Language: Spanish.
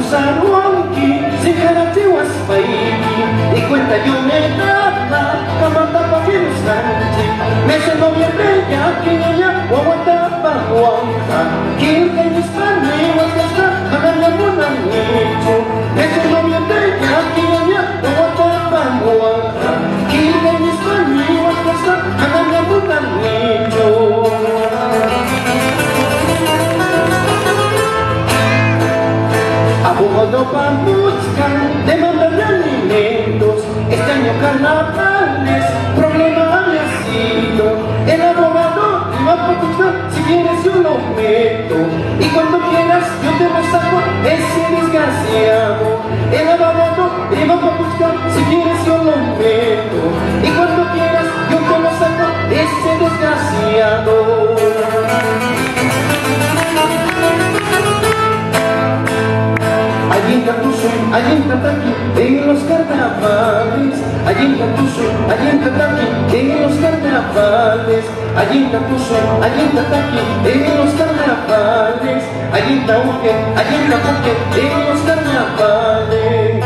Saruanki, Sikarati was Paiki, Ikwenta Yoneta, Kamata Pakirusanti, Mesa Noviembre, Yakinya, Wawata Wanka, Kilka Hispani, Wakasta, Magana Munanicho, Mesa Noviembre, Yakinya, Wawata Wanka, Kilka Hispani, Wakasta, Magana Munanicho. Abogado Pamutzcan, demanda de alimentos, este año carnavales, problema había sido. El abogado iba a Pamutzcan, si quieres yo lo meto, y cuando quieras yo te lo saco, ese desgraciado. El abogado iba a Pamutzcan, si quieres yo lo meto, y cuando quieras yo te lo saco, ese desgraciado. Allí en Catuso, allí en Cataqui, en los carnavales. Allí en Catuso, allí en Cataqui, en los carnavales. Allí en Catuso, allí en Cataqui, en los carnavales. Allí en Tauque, allí en Tapuque, en los carnavales.